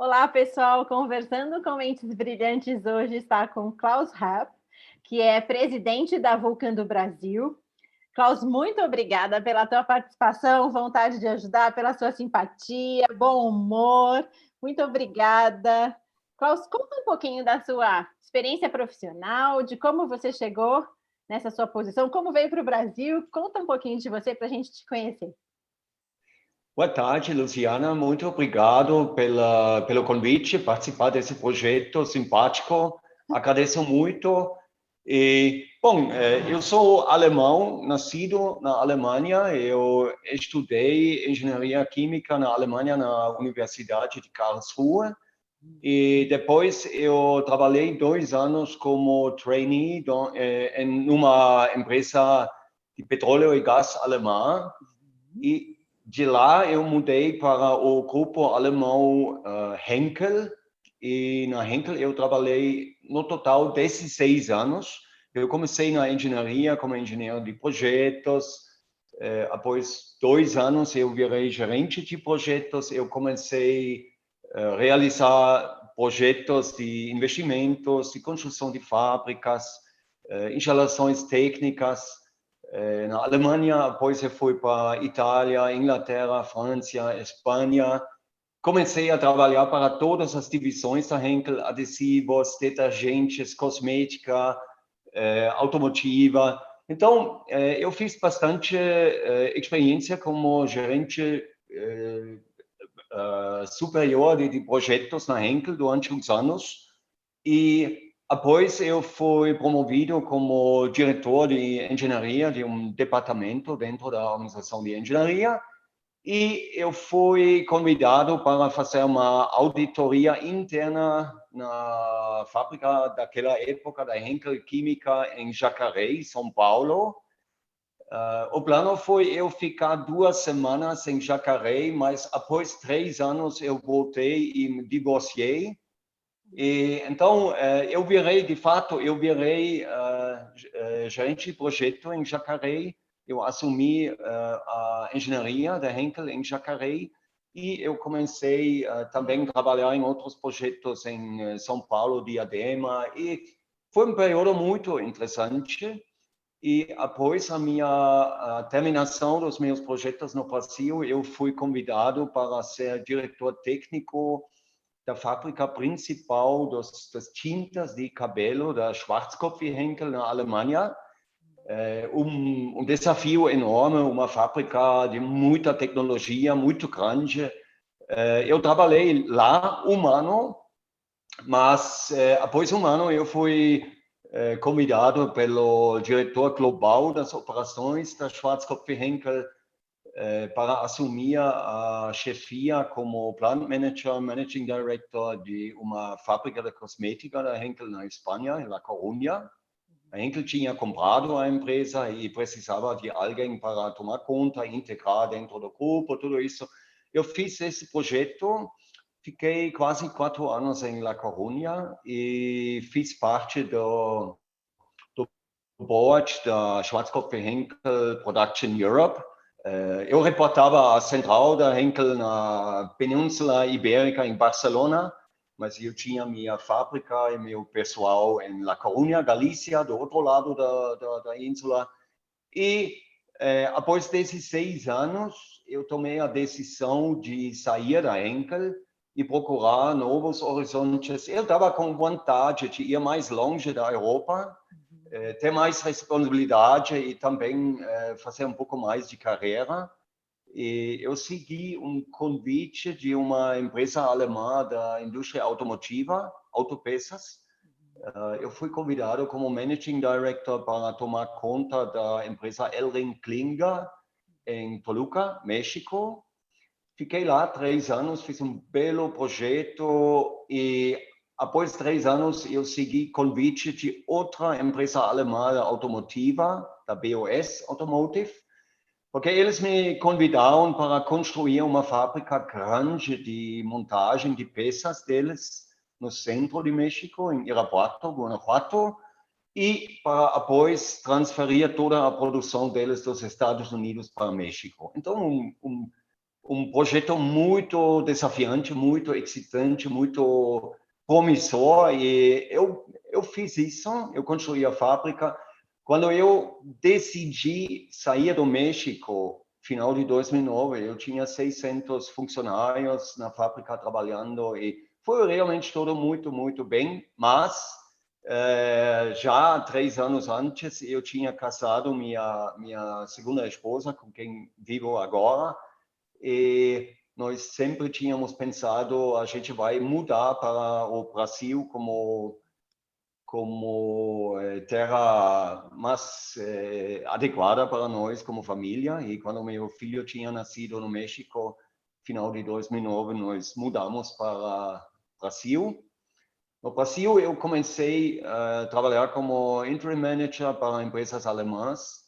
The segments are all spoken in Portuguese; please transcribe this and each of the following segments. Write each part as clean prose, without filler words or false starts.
Olá, pessoal. Conversando com Mentes Brilhantes hoje está com Klaus Rapp, que é presidente da Vulcan do Brasil. Klaus, muito obrigada pela tua participação, vontade de ajudar, pela sua simpatia, bom humor. Muito obrigada. Klaus, conta um pouquinho da sua experiência profissional, de como você chegou nessa sua posição, como veio para o Brasil. Conta um pouquinho de você para a gente te conhecer. Boa tarde, Luciana. Muito obrigado pelo convite, participar desse projeto simpático. Agradeço muito. Eu sou alemão, nascido na Alemanha. Eu estudei engenharia química na Alemanha, na Universidade de Karlsruhe. E depois eu trabalhei 2 anos como trainee em uma empresa de petróleo e gás alemã. E de lá eu mudei para o grupo alemão Henkel, e na Henkel eu trabalhei no total 16 anos. Eu comecei na engenharia como engenheiro de projetos. Após 2 anos eu virei gerente de projetos. Eu comecei a realizar projetos de investimentos, de construção de fábricas, instalações técnicas. Na Alemanha, depois eu fui para Itália, Inglaterra, França, Espanha. Comecei a trabalhar para todas as divisões da Henkel: adesivos, detergentes, cosmética, automotiva. Então, eu fiz bastante experiência como gerente superior de projetos na Henkel durante uns anos. E após eu fui promovido como diretor de engenharia de um departamento dentro da organização de engenharia, e eu fui convidado para fazer uma auditoria interna na fábrica daquela época da Henkel Química em Jacareí, São Paulo. O plano foi eu ficar 2 semanas em Jacareí, mas após 3 anos eu voltei e me divorciei. E então eu virei gerente de projeto em Jacareí. Eu assumi a engenharia da Henkel em Jacareí, e eu comecei também a trabalhar em outros projetos em São Paulo, Diadema, e foi um período muito interessante. E após a terminação dos meus projetos no Brasil, eu fui convidado para ser diretor técnico da fábrica principal das tintas de cabelo da Schwarzkopf Henkel na Alemanha. Um desafio enorme, uma fábrica de muita tecnologia, muito grande. Eu trabalhei lá um ano, mas após um ano eu fui convidado pelo diretor global das operações da Schwarzkopf Henkel para assumir a chefia como Plant Manager, Managing Director de uma fábrica de cosmética da Henkel na Espanha, em La Coruña. A Henkel tinha comprado a empresa e precisava de alguém para tomar conta, integrar dentro do grupo, tudo isso. Eu fiz esse projeto, fiquei quase 4 anos em La Coruña e fiz parte do board da Schwarzkopf Henkel Production Europe. Eu reportava a central da Henkel na Península Ibérica, em Barcelona, mas eu tinha minha fábrica e meu pessoal em La Coruña, Galícia, do outro lado da ínsula. E após 16 anos, eu tomei a decisão de sair da Henkel e procurar novos horizontes. Eu estava com vontade de ir mais longe da Europa, ter mais responsabilidade e também fazer um pouco mais de carreira. E eu segui um convite de uma empresa alemã da indústria automotiva, autopeças. Eu fui convidado como Managing Director para tomar conta da empresa ElringKlinger em Toluca, México. Fiquei lá 3 anos, fiz um belo projeto, e após 3 anos eu segui convite de outra empresa alemã automotiva, da BOS Automotive, porque eles me convidaram para construir uma fábrica grande de montagem de peças deles no centro de México, em Irapuato, Guanajuato, e para depois transferir toda a produção deles dos Estados Unidos para México. Então, projeto muito desafiante, muito excitante, muito promissor, e eu fiz isso, eu construí a fábrica. Quando eu decidi sair do México, final de 2009, eu tinha 600 funcionários na fábrica trabalhando, e foi realmente tudo muito, muito bem, mas já 3 anos antes eu tinha casado minha segunda esposa, com quem vivo agora, e nós sempre tínhamos pensado a gente vai mudar para o Brasil como terra mais adequada para nós como família. E quando meu filho tinha nascido no México, final de 2009, nós mudamos para o Brasil. No Brasil, eu comecei a trabalhar como interim manager para empresas alemãs,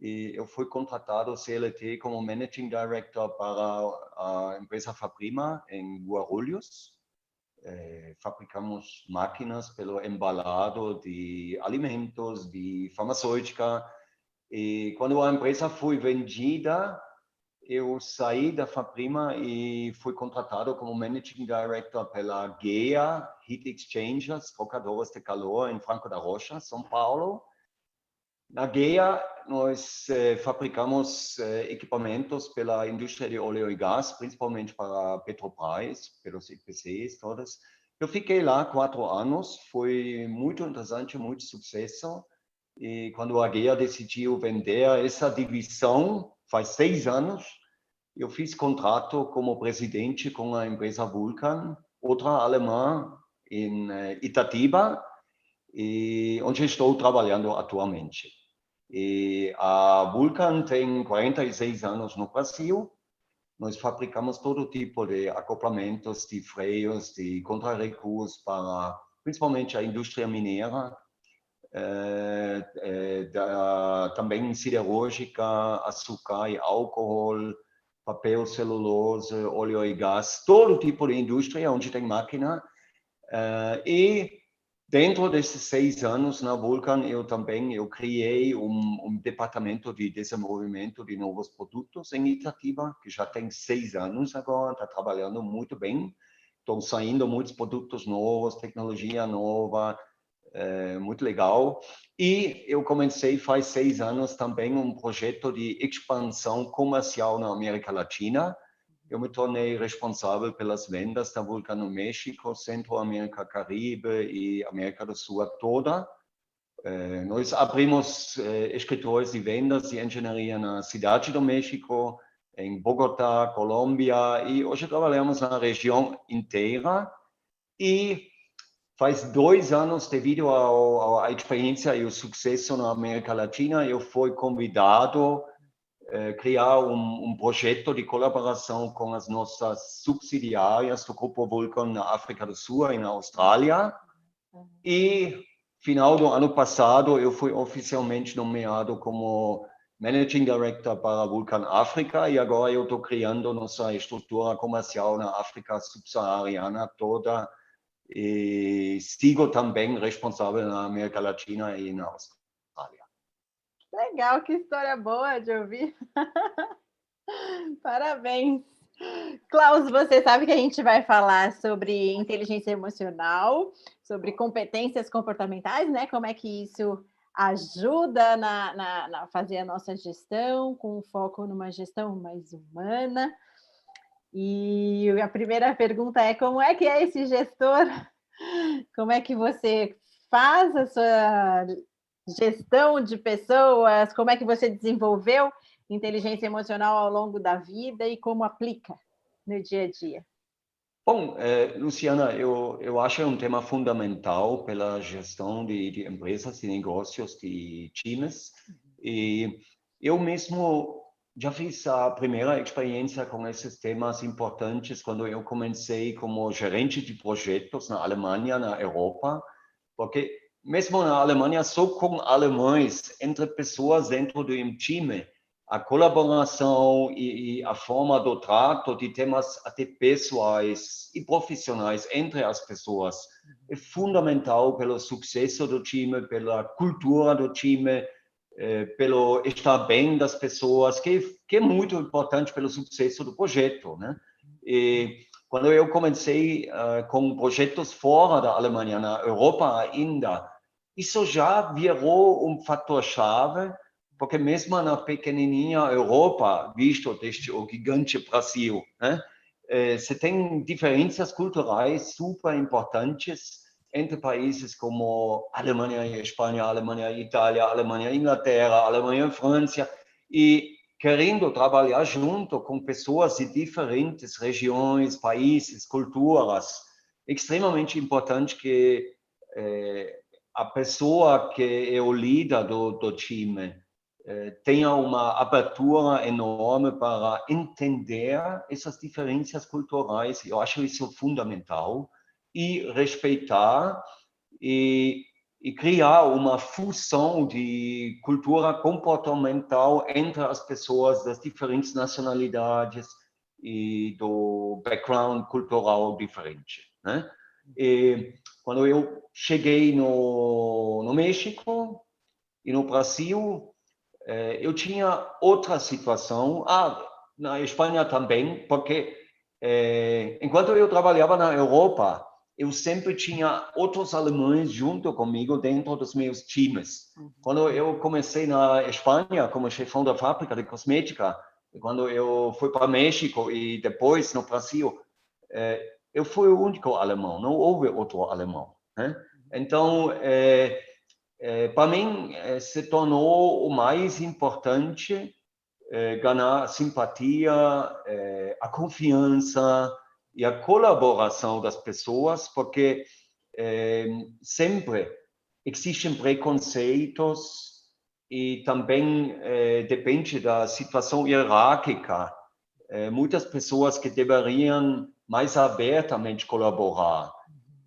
e eu fui contratado CLT como managing director para a empresa Faprima em Guarulhos. Fabricamos máquinas pelo embalado de alimentos, de farmacêutica. E quando a empresa foi vendida, eu saí da Faprima e fui contratado como Managing Director pela GEA, Heat Exchangers, trocadoras de calor, em Franco da Rocha, São Paulo. Na GEA, nós fabricamos equipamentos pela indústria de óleo e gás, principalmente para a Petrobras, pelos EPCs, todas. Eu fiquei lá 4 anos, foi muito interessante, muito sucesso. E quando a GEA decidiu vender essa divisão, faz 6 anos, eu fiz contrato como presidente com a empresa Vulcan, outra alemã em Itatiba, e onde estou trabalhando atualmente. E a Vulcan tem 46 anos no Brasil. Nós fabricamos todo tipo de acoplamentos, de freios, de contrarrecuos para principalmente a indústria mineira, também siderúrgica, açúcar e álcool, papel, celulose, óleo e gás, todo tipo de indústria onde tem máquina. E dentro desses 6 anos na Vulcan, eu criei departamento de desenvolvimento de novos produtos em Itatiba, que já tem 6 anos agora, está trabalhando muito bem. Estão saindo muitos produtos novos, tecnologia nova, muito legal. E eu comecei faz 6 anos também projeto de expansão comercial na América Latina. Eu me tornei responsável pelas vendas da Vulcan no México, Centro-América, Caribe e América do Sul toda. Nós abrimos escritórios de vendas e engenharia na Cidade do México, em Bogotá, Colômbia, e hoje trabalhamos na região inteira. E faz 2 anos, devido à experiência e o sucesso na América Latina, eu fui convidado criar projeto de colaboração com as nossas subsidiárias do Grupo Vulcan na África do Sul e na Austrália. E final do ano passado, eu fui oficialmente nomeado como Managing Director para a Vulcan África, e agora eu estou criando nossa estrutura comercial na África subsaariana toda, e sigo também responsável na América Latina e na Austrália. Legal, que história boa de ouvir. Parabéns. Klaus, você sabe que a gente vai falar sobre inteligência emocional, sobre competências comportamentais, né? Como é que isso ajuda na fazer a nossa gestão, com foco numa gestão mais humana. E a primeira pergunta é: como é que é esse gestor? Como é que você faz a sua gestão de pessoas? Como é que você desenvolveu inteligência emocional ao longo da vida e como aplica no dia a dia? Bom, Luciana, eu acho um tema fundamental pela gestão de empresas, de negócios, de times. E eu mesmo já fiz a primeira experiência com esses temas importantes quando eu comecei como gerente de projetos na Alemanha, na Europa, porque mesmo na Alemanha, só com alemães, entre pessoas dentro de um time, a colaboração e a forma do trato de temas até pessoais e profissionais entre as pessoas é fundamental pelo sucesso do time, pela cultura do time, pelo estar bem das pessoas, que é muito importante pelo sucesso do projeto, né? E quando eu comecei com projetos fora da Alemanha, na Europa ainda, isso já virou um fator-chave, porque mesmo na pequenininha Europa, visto desde o gigante Brasil, né? Você tem diferenças culturais super importantes entre países como Alemanha e Espanha, Alemanha e Itália, Alemanha e Inglaterra, Alemanha e França, e querendo trabalhar junto com pessoas de diferentes regiões, países, culturas, extremamente importante que a pessoa que é o líder do time tenha uma abertura enorme para entender essas diferenças culturais. Eu acho isso fundamental. E respeitar e criar uma fusão de cultura comportamental entre as pessoas das diferentes nacionalidades e do background cultural diferente, né? E quando eu cheguei no México e no Brasil, eu tinha outra situação. Na Espanha também, porque enquanto eu trabalhava na Europa, eu sempre tinha outros alemães junto comigo dentro dos meus times. Quando eu comecei na Espanha como chefão da fábrica de cosmética, quando eu fui para México e depois no Brasil, eu fui o único alemão, não houve outro alemão, né? Então, para mim, se tornou o mais importante ganhar a simpatia, a confiança e a colaboração das pessoas, porque sempre existem preconceitos e também depende da situação hierárquica. Muitas pessoas que deveriam mais abertamente colaborar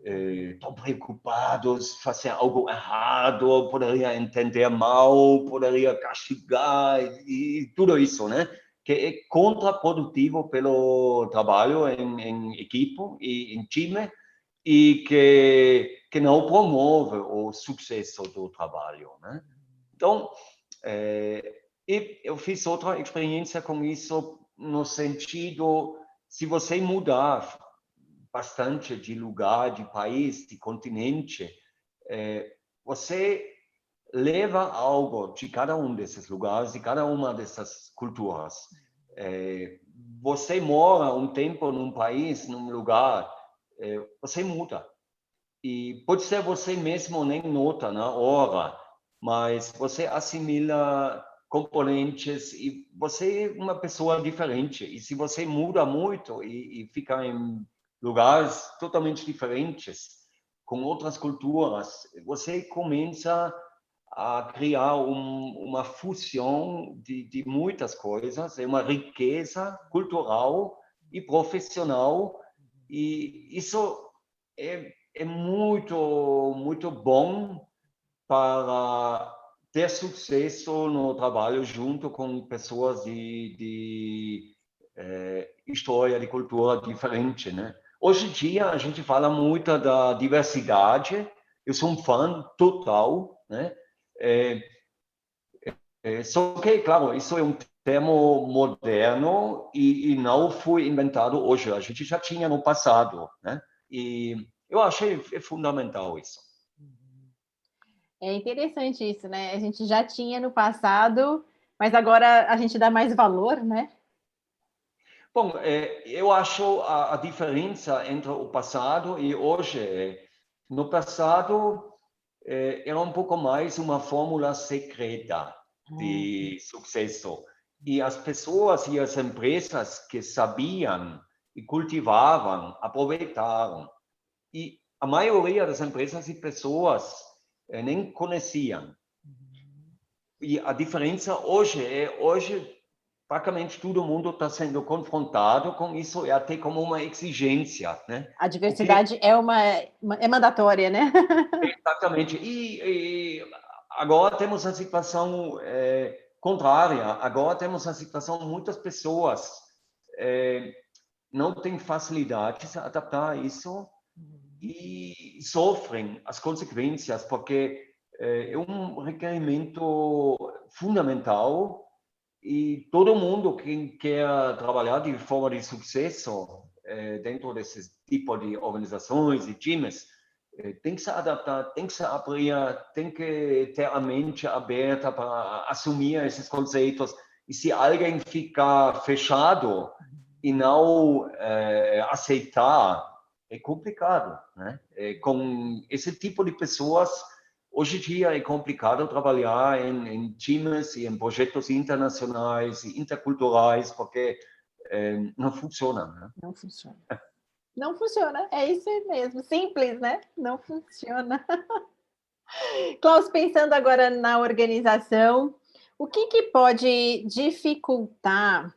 estão preocupados, fazer algo errado, poderia entender mal, poderia castigar e tudo isso, né? Que é contraprodutivo pelo trabalho em equipe e em time e que não promove o sucesso do trabalho, né? Então, eu fiz outra experiência com isso no sentido, se você mudar bastante de lugar, de país, de continente, você leva algo de cada um desses lugares, de cada uma dessas culturas. Você mora um tempo num país, num lugar, você muda. E pode ser você mesmo nem nota na hora, mas você assimila componentes e você é uma pessoa diferente. E se você muda muito e fica em lugares totalmente diferentes, com outras culturas, você começa a criar uma fusão de muitas coisas, é uma riqueza cultural e profissional, e isso é muito, muito bom para ter sucesso no trabalho junto com pessoas de história, de cultura diferente, né? Hoje em dia, a gente fala muito da diversidade, eu sou um fã total, né? Só que, claro, isso é um termo moderno e não foi inventado hoje, a gente já tinha no passado, né? E eu achei fundamental isso. É interessante isso, né? A gente já tinha no passado, mas agora a gente dá mais valor, né? Bom, eu acho a diferença entre o passado e hoje. No passado, era um pouco mais uma fórmula secreta de sucesso. E as pessoas e as empresas que sabiam e cultivavam, aproveitaram. E a maioria das empresas e pessoas nem conheciam. E a diferença hoje praticamente todo mundo está sendo confrontado com isso, é até como uma exigência, né? A diversidade é mandatória, né? Exatamente. E agora temos a situação contrária. Agora temos a situação muitas pessoas não têm facilidade de se adaptar a isso e sofrem as consequências, porque é um requerimento fundamental e todo mundo que quer trabalhar de forma de sucesso dentro desse tipo de organizações e times, tem que se adaptar, tem que se abrir, tem que ter a mente aberta para assumir esses conceitos. E se alguém ficar fechado e não aceitar, é complicado, né? Com esse tipo de pessoas, hoje em dia é complicado trabalhar em times e em projetos internacionais e interculturais, porque não funciona, né? Não funciona. Não funciona, é isso mesmo, simples, né? Não funciona. Klaus, pensando agora na organização, o que pode dificultar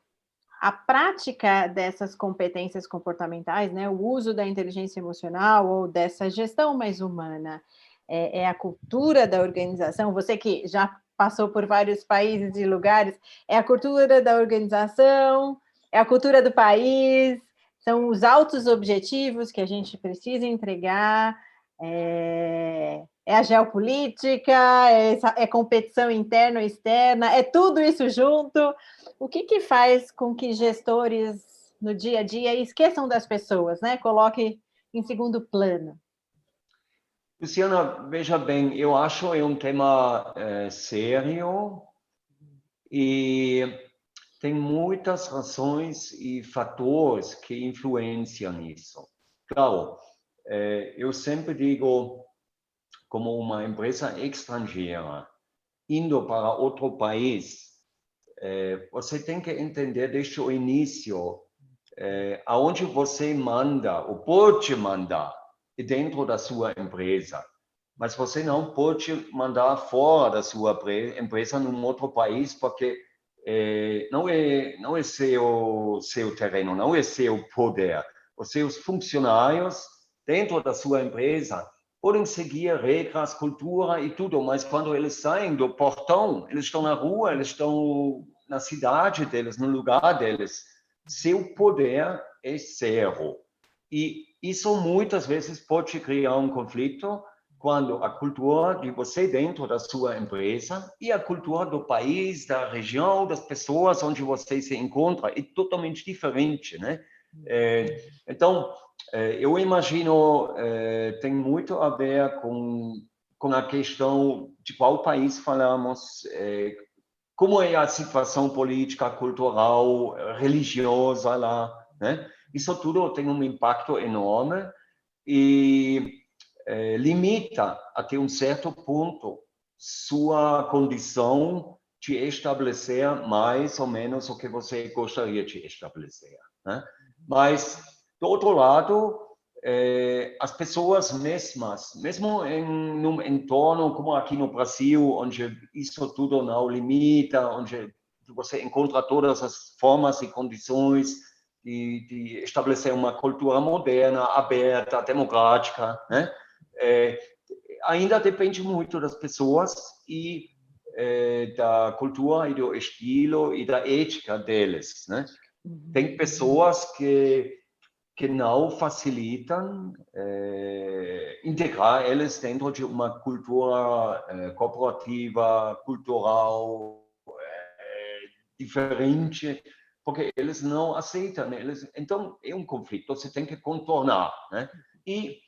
a prática dessas competências comportamentais, né? O uso da inteligência emocional ou dessa gestão mais humana? É a cultura da organização? Você que já passou por vários países e lugares, é a cultura da organização? É a cultura do país? São os altos objetivos que a gente precisa entregar? É a geopolítica? É competição interna ou externa? É tudo isso junto? O que faz com que gestores no dia a dia esqueçam das pessoas, né? Coloque em segundo plano? Luciana, veja bem, eu acho é um tema sério e tem muitas razões e fatores que influenciam nisso. Claro, eu sempre digo, como uma empresa estrangeira, indo para outro país, você tem que entender desde o início aonde você manda, ou pode mandar, dentro da sua empresa. Mas você não pode mandar fora da sua empresa num outro país, porque não é seu terreno, não é seu poder. Os seus funcionários dentro da sua empresa podem seguir regras, cultura e tudo, mas quando eles saem do portão, eles estão na rua, eles estão na cidade deles, no lugar deles. Seu poder é zero. E isso muitas vezes pode criar um conflito quando a cultura de você dentro da sua empresa e a cultura do país, da região, das pessoas onde você se encontra é totalmente diferente, né? Então, eu imagino tem muito a ver com a questão de qual país falamos, como é a situação política, cultural, religiosa lá, né? Isso tudo tem um impacto enorme e limita até um certo ponto sua condição de estabelecer mais ou menos o que você gostaria de estabelecer, né? Mas, do outro lado, as pessoas mesmas, mesmo em um entorno como aqui no Brasil, onde isso tudo não limita, onde você encontra todas as formas e condições de estabelecer uma cultura moderna, aberta, democrática, né? Ainda depende muito das pessoas e da cultura e do estilo e da ética deles, né? Tem pessoas que não facilitam integrar eles dentro de uma cultura corporativa, cultural diferente, porque eles não aceitam. Então, é um conflito, você tem que contornar, né? E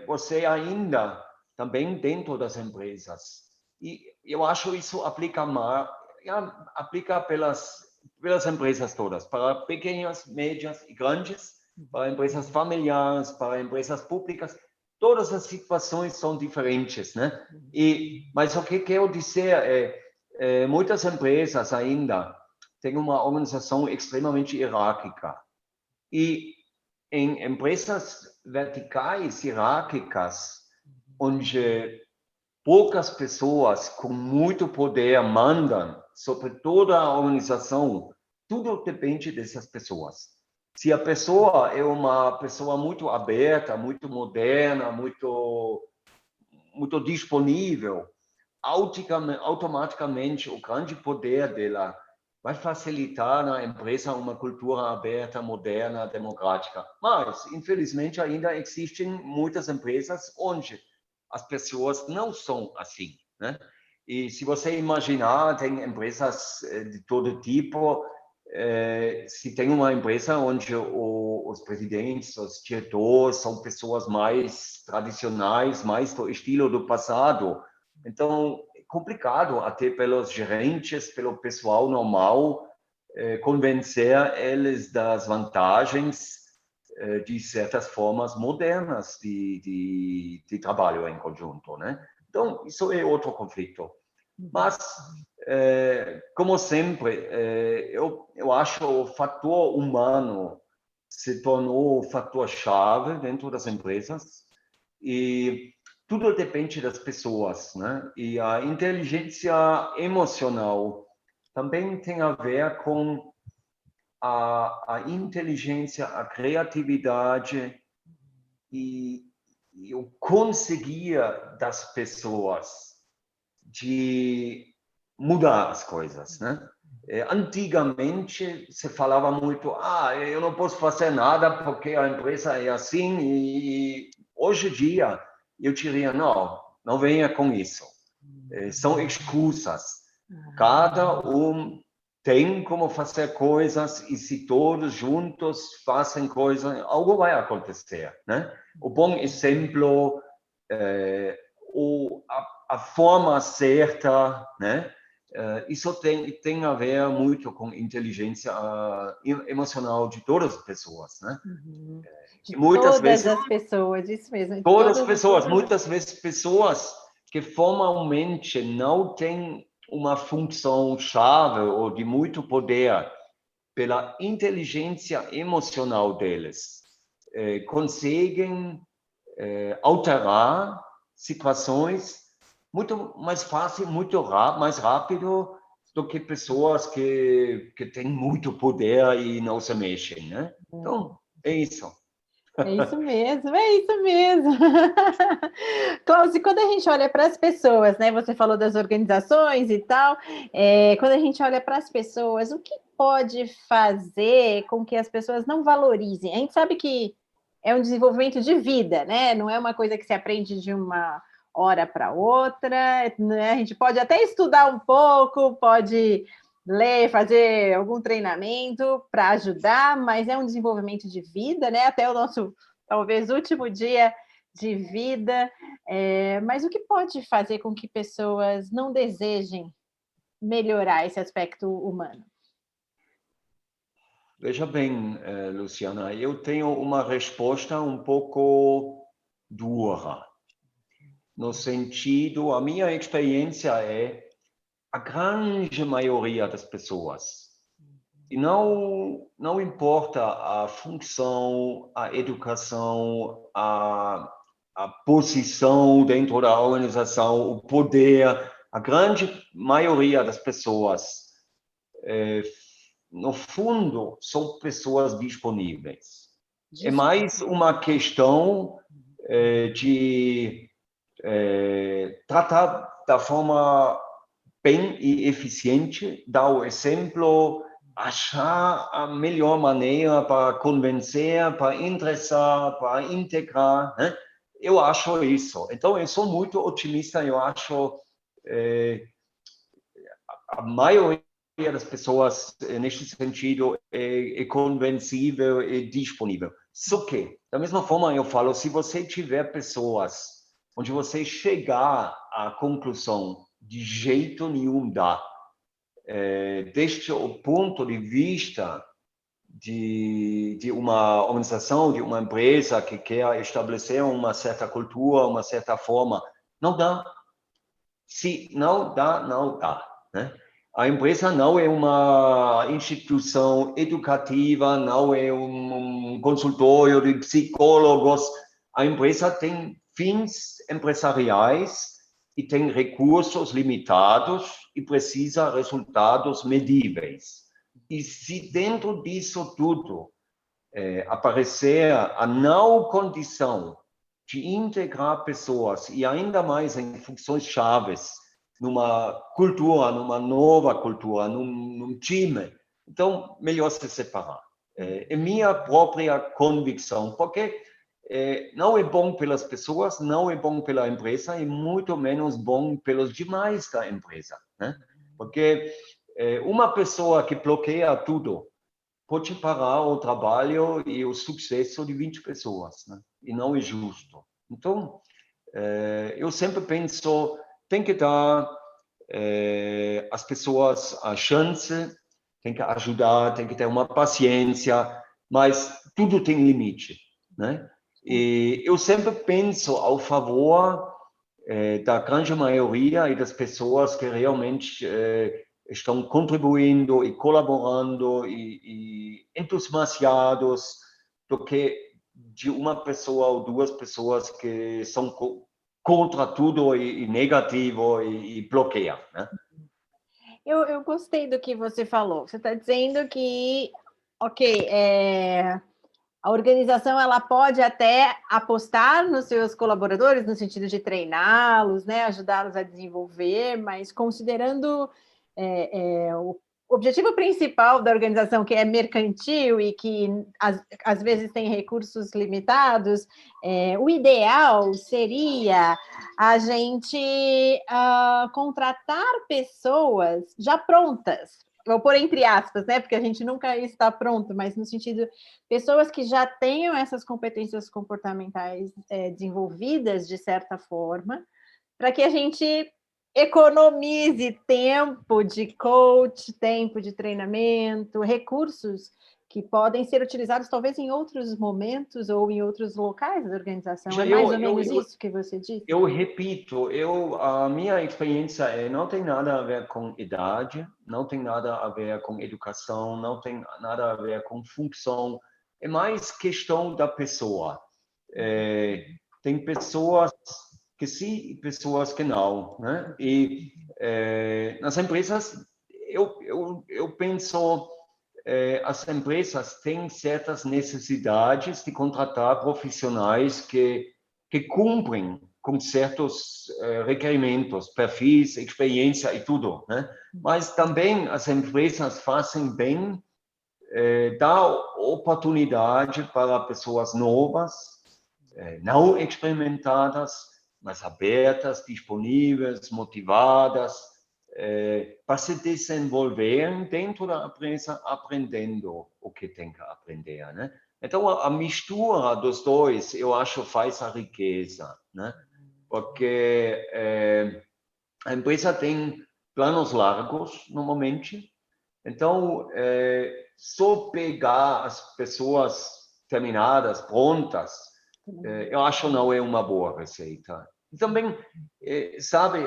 você ainda, também dentro das empresas, e eu acho isso aplica pelas empresas todas, para pequenas, médias e grandes, para empresas familiares, para empresas públicas, todas as situações são diferentes, né? Mas o que quero dizer muitas empresas ainda têm uma organização extremamente hierárquica e em empresas verticais hierárquicas, onde poucas pessoas com muito poder mandam sobre toda a organização, tudo depende dessas pessoas. Se a pessoa é uma pessoa muito aberta, muito moderna, muito disponível, automaticamente o grande poder dela vai facilitar na empresa uma cultura aberta, moderna, democrática. Mas, infelizmente, ainda existem muitas empresas onde as pessoas não são assim, né? E se você imaginar, tem empresas de todo tipo. Se tem uma empresa onde os presidentes, os diretores são pessoas mais tradicionais, mais do estilo do passado, então é complicado até pelos gerentes, pelo pessoal normal, convencer eles das vantagens de certas formas modernas de trabalho em conjunto, né? Então, isso é outro conflito. Mas, como sempre, eu acho que o fator humano se tornou o fator-chave dentro das empresas e tudo depende das pessoas, né? E a inteligência emocional também tem a ver com a inteligência, a criatividade e o conseguir das pessoas de mudar as coisas, né? Antigamente se falava muito, eu não posso fazer nada porque a empresa é assim, e hoje em dia eu diria, não venha com isso. São excusas. Cada um tem como fazer coisas e se todos juntos fazem coisas, algo vai acontecer, né? O bom exemplo, a forma certa, né? Isso tem a ver muito com inteligência emocional de todas as pessoas, né? De Muitas todas vezes, as pessoas, isso mesmo. De todas as todas as pessoas, pessoas. muitas vezes pessoas que formalmente não têm uma função chave ou de muito poder, pela inteligência emocional deles, conseguem alterar situações muito mais fácil, mais rápido do que pessoas que têm muito poder e não se mexem, né? Então, é isso. É isso mesmo, é isso mesmo. Klaus, e quando a gente olha para as pessoas, né? Você falou das organizações e tal, quando a gente olha para as pessoas, o que pode fazer com que as pessoas não valorizem? A gente sabe que é um desenvolvimento de vida, né? Não é uma coisa que se aprende de uma hora para outra, né? A gente pode até estudar um pouco, pode ler, fazer algum treinamento para ajudar, mas é um desenvolvimento de vida, né? Até o nosso, talvez, último dia de vida. Mas o que pode fazer com que pessoas não desejem melhorar esse aspecto humano? Veja bem, Luciana, eu tenho uma resposta um pouco dura, no sentido, a minha experiência é a grande maioria das pessoas. E não importa a função, a educação, a posição dentro da organização, o poder, a grande maioria das pessoas, no fundo, são pessoas disponíveis. É mais uma questão de tratar da forma bem e eficiente, dar o exemplo, achar a melhor maneira para convencer, para interessar, para integrar, né? Eu acho isso. Então, eu sou muito otimista, eu acho a maioria das pessoas, neste sentido, é convencível e disponível. Só que, da mesma forma, eu falo, se você tiver pessoas onde você chegar à conclusão de jeito nenhum dá, desde o ponto de vista de uma organização, de uma empresa que quer estabelecer uma certa cultura, uma certa forma, não dá. Se não dá, não dá, né? A empresa não é uma instituição educativa, não é um consultório de psicólogos. A empresa tem fins empresariais e tem recursos limitados e precisa de resultados medíveis. E se dentro disso tudo aparecer a não condição de integrar pessoas e ainda mais em funções chaves, numa cultura, numa nova cultura, num time, então melhor se separar. É minha própria convicção, porque não é bom pelas pessoas, não é bom pela empresa e muito menos bom pelos demais da empresa, né? Porque uma pessoa que bloqueia tudo pode parar o trabalho e o sucesso de 20 pessoas, né? E não é justo. Então, eu sempre penso, tem que dar às pessoas a chance, tem que ajudar, tem que ter uma paciência, mas tudo tem limite, né? E eu sempre penso ao favor da grande maioria e das pessoas que realmente estão contribuindo e colaborando e entusiasmados do que de uma pessoa ou duas pessoas que são contra tudo e negativo e bloqueia, né? Eu gostei do que você falou. Você está dizendo que, ok, a organização ela pode até apostar nos seus colaboradores no sentido de treiná-los, né, ajudá-los a desenvolver, mas considerando o objetivo principal da organização, que é mercantil e que às vezes tem recursos limitados, o ideal seria a gente contratar pessoas já prontas. Vou pôr entre aspas, né? Porque a gente nunca está pronto, mas no sentido, pessoas que já tenham essas competências comportamentais desenvolvidas de certa forma, para que a gente economize tempo de coach, tempo de treinamento, recursos que podem ser utilizados talvez em outros momentos ou em outros locais da organização. É mais ou menos isso que você disse? Eu repito, a minha experiência não tem nada a ver com idade, não tem nada a ver com educação, não tem nada a ver com função, é mais questão da pessoa. Tem pessoas que sim e pessoas que não, né? E nas empresas, eu penso, as empresas têm certas necessidades de contratar profissionais que cumprem com certos requerimentos, perfis, experiência e tudo, né? Mas também as empresas fazem bem dar oportunidade para pessoas novas, não experimentadas, mas abertas, disponíveis, motivadas, para se desenvolverem dentro da empresa, aprendendo o que tem que aprender, né? Então, a mistura dos dois, eu acho, faz a riqueza, né? Porque a empresa tem planos largos, normalmente. Então, só pegar as pessoas terminadas, prontas, eu acho não é uma boa receita. E também, sabe,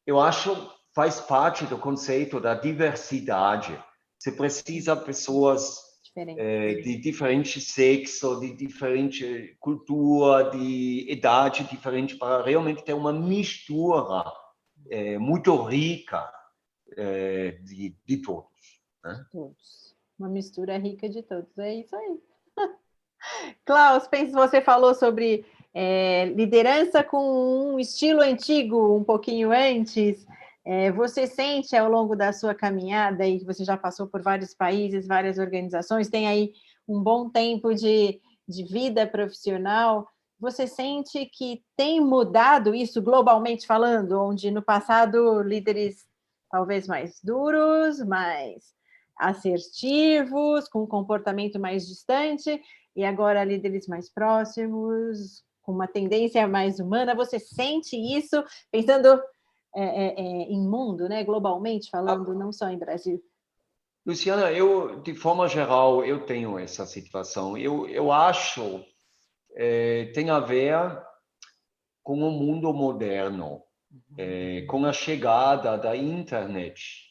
eu acho faz parte do conceito da diversidade. Você precisa de pessoas de diferente sexo, de diferente cultura, de idade diferente, para realmente ter uma mistura muito rica de todos. Né? Todos. Uma mistura rica de todos, é isso aí. Klaus, você falou sobre liderança com um estilo antigo, um pouquinho antes. Você sente ao longo da sua caminhada, e você já passou por vários países, várias organizações, tem aí um bom tempo de vida profissional, você sente que tem mudado isso globalmente falando, onde no passado líderes talvez mais duros, mais assertivos, com um comportamento mais distante, e agora líderes mais próximos, com uma tendência mais humana. Você sente isso pensando em mundo, né, globalmente falando, não só em Brasil? Luciana, de forma geral, eu tenho essa situação. Eu acho tem a ver com o mundo moderno, com a chegada da internet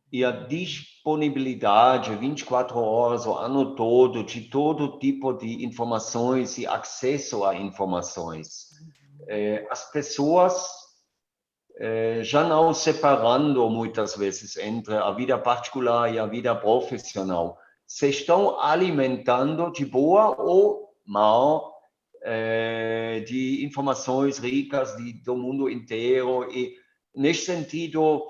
e a disponibilidade 24 horas o ano todo de todo tipo de informações e acesso a informações. As pessoas já não separando muitas vezes entre a vida particular e a vida profissional, se estão alimentando de boa ou mal de informações ricas do mundo inteiro. E, nesse sentido,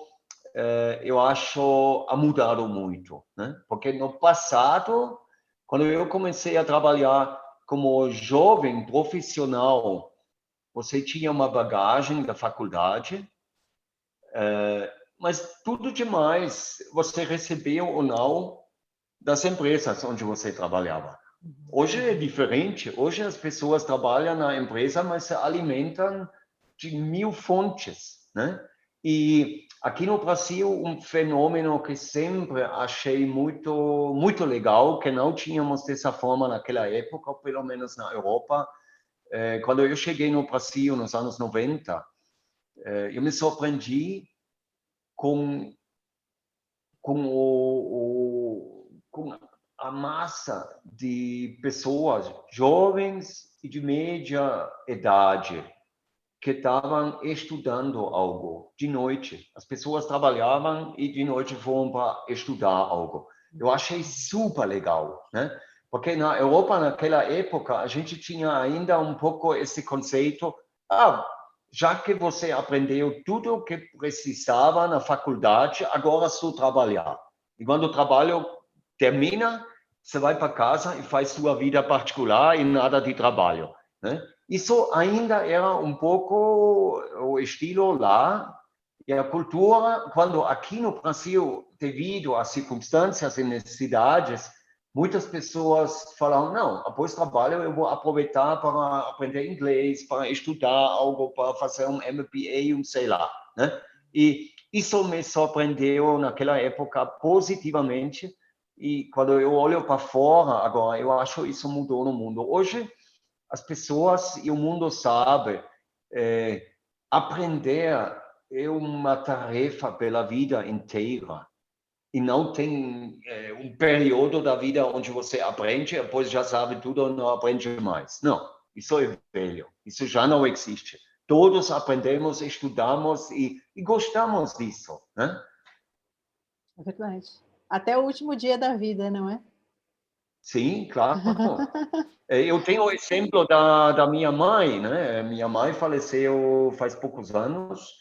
eu acho ha mudado muito, né? Porque no passado, quando eu comecei a trabalhar, como jovem profissional, você tinha uma bagagem da faculdade, mas tudo demais você recebeu ou não das empresas onde você trabalhava. Hoje é diferente. Hoje as pessoas trabalham na empresa, mas se alimentam de 1000 fontes, né? E aqui no Brasil, um fenômeno que sempre achei muito legal, que não tínhamos dessa forma naquela época, pelo menos na Europa. Quando eu cheguei no Brasil nos anos 90, eu me surpreendi com com a massa de pessoas jovens e de média idade que estavam estudando algo de noite. As pessoas trabalhavam e de noite foram para estudar algo. Eu achei super legal, né? Porque na Europa, naquela época, a gente tinha ainda um pouco esse conceito, já que você aprendeu tudo o que precisava na faculdade, agora só trabalhar. E quando o trabalho termina, você vai para casa e faz sua vida particular e nada de trabalho, né? Isso ainda era um pouco o estilo lá e a cultura, quando aqui no Brasil, devido às circunstâncias e necessidades, muitas pessoas falam, não, após trabalho eu vou aproveitar para aprender inglês, para estudar algo, para fazer um MBA, sei lá, né? E isso me surpreendeu naquela época positivamente, e quando eu olho para fora agora, eu acho isso mudou no mundo. Hoje, as pessoas e o mundo sabe, aprender é uma tarefa pela vida inteira. E não tem um período da vida onde você aprende, depois já sabe tudo e não aprende mais. Não, isso é velho. Isso já não existe. Todos aprendemos, estudamos e gostamos disso, né? É verdade. Até o último dia da vida, não é? Sim, claro. Eu tenho o exemplo da minha mãe, né? Minha mãe faleceu faz poucos anos,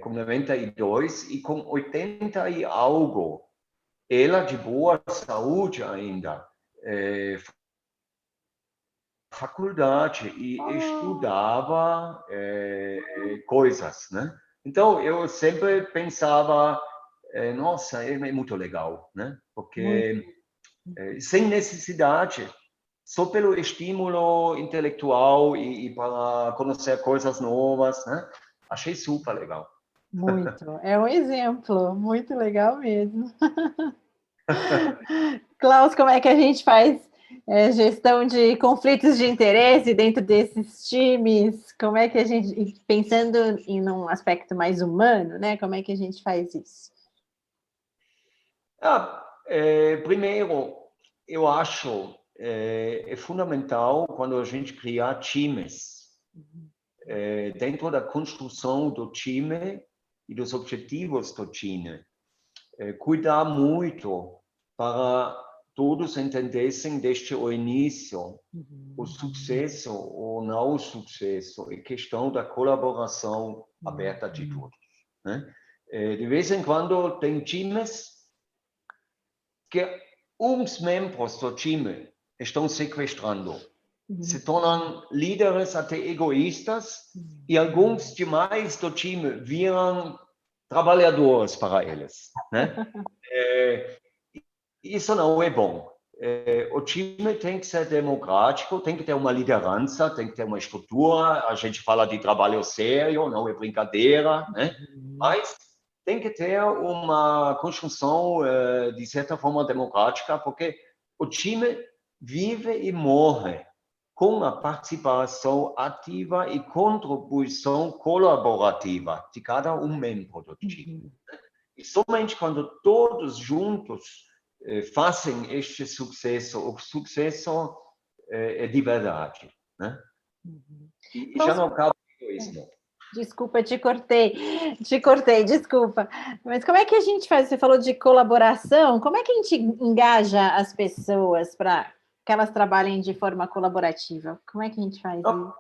com 92, e com 80 e algo. Ela, de boa saúde ainda, faculdade e estudava coisas, né? Então, eu sempre pensava, nossa, é muito legal, né? Muito. Porque sem necessidade, só pelo estímulo intelectual e para conhecer coisas novas, né? Achei super legal. Muito. É um exemplo, muito legal mesmo. Klaus, como é que a gente faz gestão de conflitos de interesse dentro desses times? Como é que a gente, pensando em um aspecto mais humano, né? Como é que a gente faz isso? Primeiro, eu acho é fundamental quando a gente criar times, dentro da construção do time e dos objetivos do time, cuidar muito para todos entendessem desde o início o sucesso ou não o sucesso, é questão da colaboração aberta de todos, né? De vez em quando tem times que uns membros do time estão sequestrando, se tornam líderes até egoístas e alguns demais do time viram trabalhadores para eles, né? Isso não é bom. O time tem que ser democrático, tem que ter uma liderança, tem que ter uma estrutura. A gente fala de trabalho sério, não é brincadeira, né? Mas tem que ter uma construção, de certa forma, democrática, porque o time vive e morre com a participação ativa e contribuição colaborativa de cada um membro do time. E somente quando todos juntos fazem este sucesso, o sucesso é de verdade, né? E já não cabe egoísmo. Desculpa, te cortei, desculpa. Mas como é que a gente faz? Você falou de colaboração, como é que a gente engaja as pessoas para que elas trabalhem de forma colaborativa? Como é que a gente faz isso?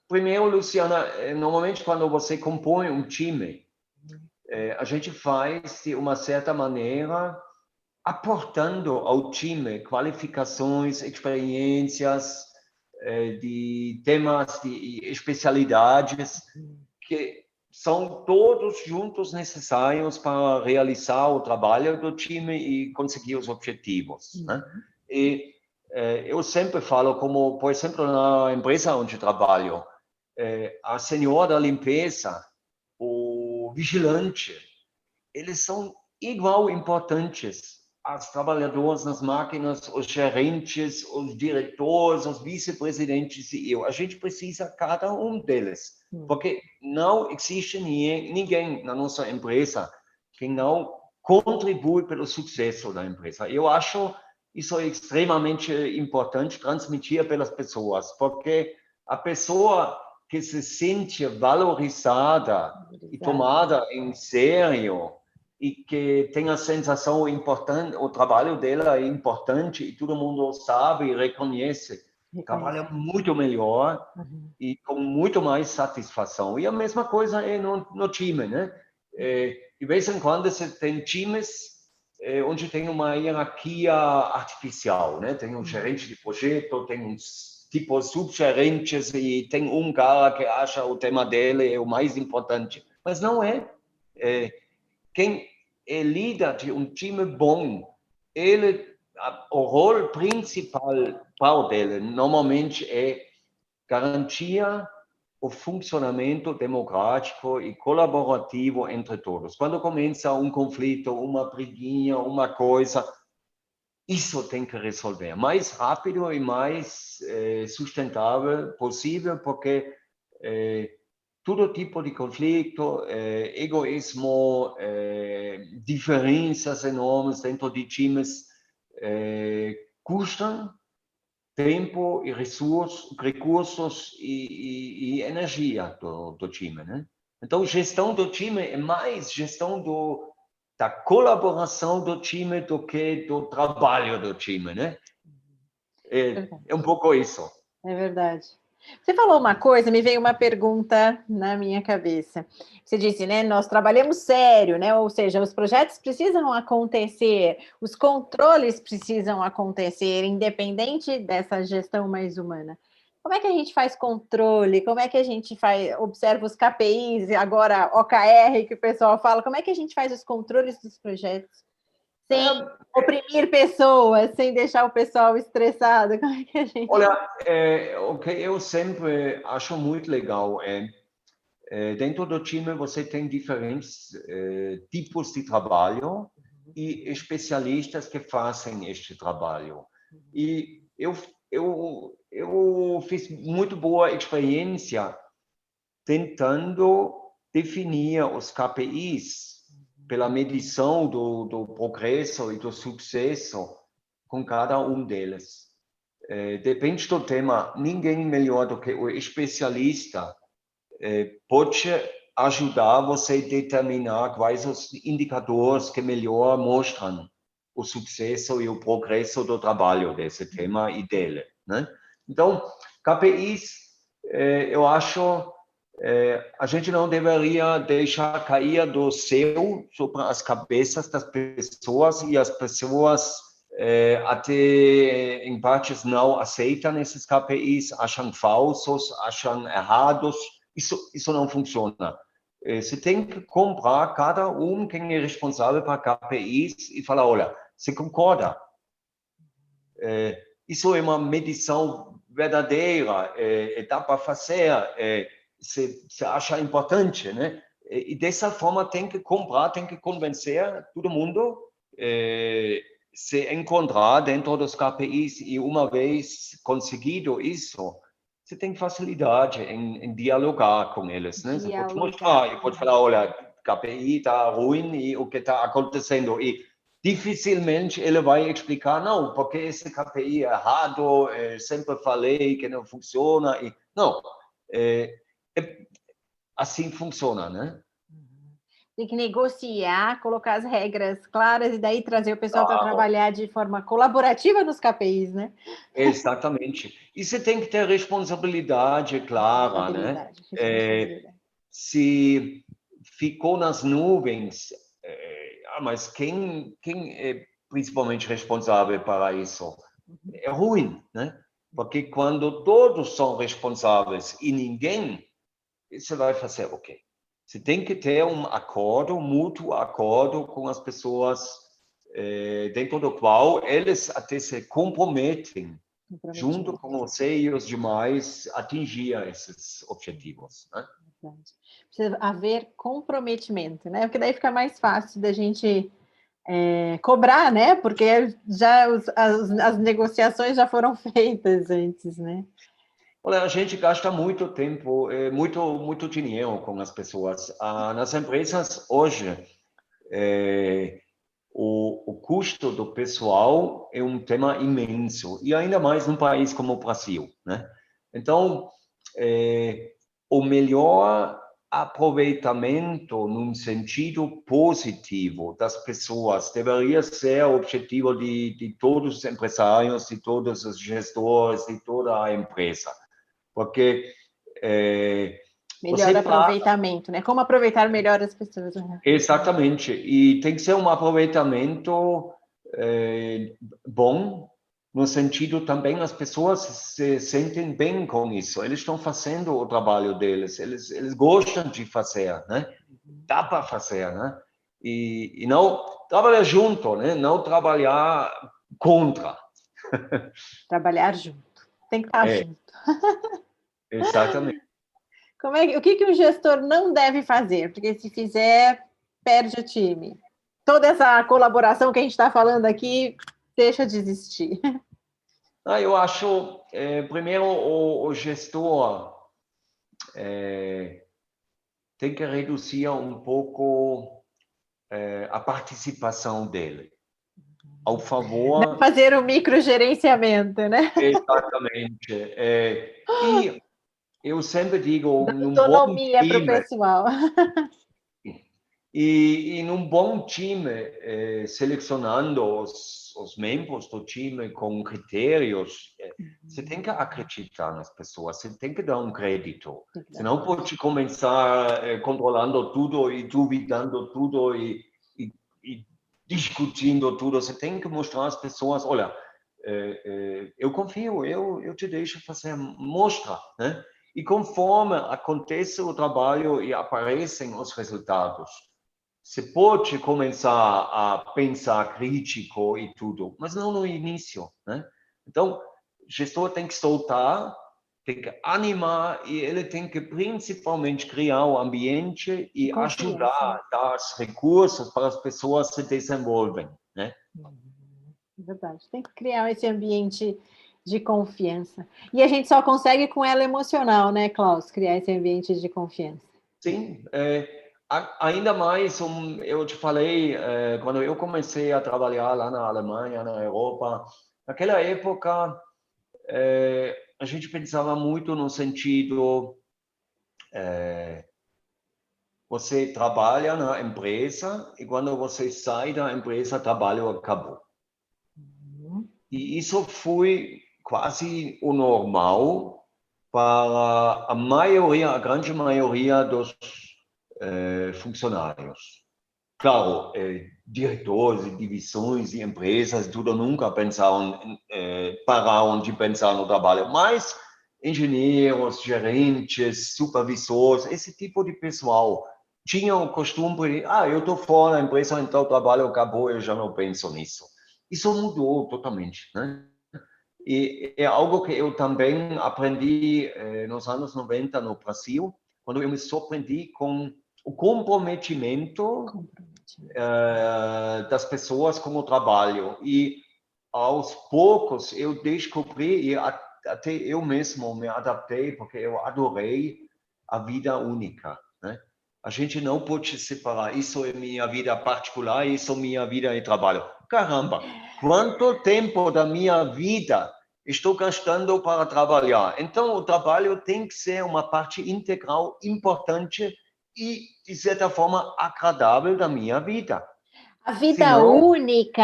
Primeiro, Luciana, normalmente quando você compõe um time, a gente faz de uma certa maneira, aportando ao time qualificações, experiências, de temas, de especialidades, que são todos juntos necessários para realizar o trabalho do time e conseguir os objetivos, né? E eu sempre falo, como, por exemplo, na empresa onde trabalho, a senhora da limpeza, o vigilante, eles são igual importantes aos trabalhadores nas máquinas, os gerentes, os diretores, os vice-presidentes e eu. A gente precisa cada um deles, porque não existe ninguém na nossa empresa que não contribui pelo sucesso da empresa. Eu acho isso é extremamente importante transmitir pelas pessoas, porque a pessoa que se sente valorizada e tomada em sério e que tem a sensação importante, o trabalho dela é importante e todo mundo sabe e reconhece, trabalha muito melhor e com muito mais satisfação. E a mesma coisa é no time, né? De vez em quando você tem times onde tem uma hierarquia artificial, né? Tem um gerente de projeto, tem uns tipo subgerentes e tem um cara que acha o tema dele é o mais importante. Mas não é. Quem é líder de um time bom, o rol principal dele normalmente é garantir o funcionamento democrático e colaborativo entre todos. Quando começa um conflito, uma briguinha, uma coisa, isso tem que resolver mais rápido e mais sustentável possível, porque todo tipo de conflito, egoísmo, diferenças enormes dentro de times custam tempo e recursos e energia do time, né? Então, gestão do time é mais gestão da colaboração do time do que do trabalho do time, né? É um pouco isso. É verdade. Você falou uma coisa, me veio uma pergunta na minha cabeça. Você disse, né? Nós trabalhamos sério, né? Ou seja, os projetos precisam acontecer, os controles precisam acontecer, independente dessa gestão mais humana. Como é que a gente faz controle? Como é que a gente observa os KPIs, agora OKR que o pessoal fala? Como é que a gente faz os controles dos projetos sem oprimir pessoas, sem deixar o pessoal estressado? Como é que a gente... Olha, o que eu sempre acho muito legal dentro do time você tem diferentes tipos de trabalho e especialistas que fazem este trabalho. E eu fiz muito boa experiência tentando definir os KPIs pela medição do progresso e do sucesso com cada um deles. Depende do tema, ninguém melhor do que o especialista pode ajudar você a determinar quais os indicadores que melhor mostram o sucesso e o progresso do trabalho desse tema e dele, né? Então, KPIs, eu acho, a gente não deveria deixar cair do céu sobre as cabeças das pessoas e as pessoas até em partes não aceitam esses KPIs, acham falsos, acham errados. Isso não funciona. Você tem que comprar cada um quem é responsável para KPIs e falar, olha, você concorda? Isso é uma medição verdadeira, dá para fazer, você acha importante, né? E dessa forma tem que comprar, tem que convencer todo mundo se encontrar dentro dos KPIs e uma vez conseguido isso, você tem facilidade em dialogar com eles, né? Você pode mostrar, pode falar, olha, KPI está ruim e o que está acontecendo e dificilmente ele vai explicar, não, porque esse KPI é errado, sempre falei que não funciona e não, assim funciona, né? Tem que negociar, colocar as regras claras e daí trazer o pessoal para trabalhar de forma colaborativa nos KPIs, né? Exatamente. E você tem que ter responsabilidade clara, né? Se ficou nas nuvens, mas quem é principalmente responsável para isso? É ruim, né? Porque quando todos são responsáveis e ninguém, você vai fazer o quê? Você tem que ter um acordo, um mútuo acordo com as pessoas, dentro do qual eles até se comprometem junto com você e os demais atingir esses objetivos, né? Precisa haver comprometimento, né? Porque daí fica mais fácil da gente cobrar, né? Porque já as negociações já foram feitas antes, né? Olha, a gente gasta muito tempo, muito dinheiro com as pessoas. Nas empresas hoje, o custo do pessoal é um tema imenso, e ainda mais num país como o Brasil, né? Então, o melhor aproveitamento num sentido positivo das pessoas deveria ser o objetivo de todos os empresários, de todos os gestores, de toda a empresa. Porque melhor aproveitamento, né? Como aproveitar melhor as pessoas. Né? Exatamente. E tem que ser um aproveitamento bom, no sentido também as pessoas se sentem bem com isso. Eles estão fazendo o trabalho deles, eles gostam de fazer, né? Dá para fazer, né? E não trabalhar junto, né? Não trabalhar contra. Trabalhar junto. Tem que estar junto. Exatamente. O que um gestor não deve fazer? Porque se fizer, perde o time. Toda essa colaboração que a gente está falando aqui, deixa de existir. Eu acho, primeiro, o gestor tem que reduzir um pouco a participação dele. Ao favor... Não fazer o microgerenciamento, né? Exatamente. E eu sempre digo, num bom autonomia para o time... pessoal. E num bom time, selecionando os membros do time com critérios, você tem que acreditar nas pessoas, você tem que dar um crédito. Você não pode começar controlando tudo e duvidando tudo e discutindo tudo. Você tem que mostrar às pessoas, olha, eu confio, eu te deixo fazer, mostra, né? E conforme acontece o trabalho e aparecem os resultados, você pode começar a pensar crítico e tudo, mas não no início, né? Então, o gestor tem que soltar, tem que animar e ele tem que principalmente criar o ambiente e ajudar, dar os recursos para as pessoas se desenvolverem, né? Verdade, tem que criar esse ambiente de confiança. E a gente só consegue com ela emocional, né, Klaus? Criar esse ambiente de confiança. Sim, ainda mais, eu te falei, quando eu comecei a trabalhar lá na Alemanha, na Europa, naquela época, a gente pensava muito no sentido, você trabalha na empresa e quando você sai da empresa, o trabalho acabou. E isso foi quase o normal para a maioria, a grande maioria dos funcionários. Claro, diretores de divisões e empresas, tudo nunca pensaram, pararam de pensar no trabalho, mas engenheiros, gerentes, supervisores, esse tipo de pessoal tinham o costume de, eu estou fora da empresa, então o trabalho acabou, eu já não penso nisso. Isso mudou totalmente, né? E é algo que eu também aprendi nos anos 90 no Brasil, quando eu me surpreendi com o comprometimento das pessoas com o trabalho. E aos poucos eu descobri, e até eu mesmo me adaptei, porque eu adorei a vida única, né? A gente não pode separar, isso é minha vida particular, isso é minha vida de trabalho. Caramba, quanto tempo da minha vida estou gastando para trabalhar? Então, o trabalho tem que ser uma parte integral, importante e, de certa forma, agradável da minha vida. A vida única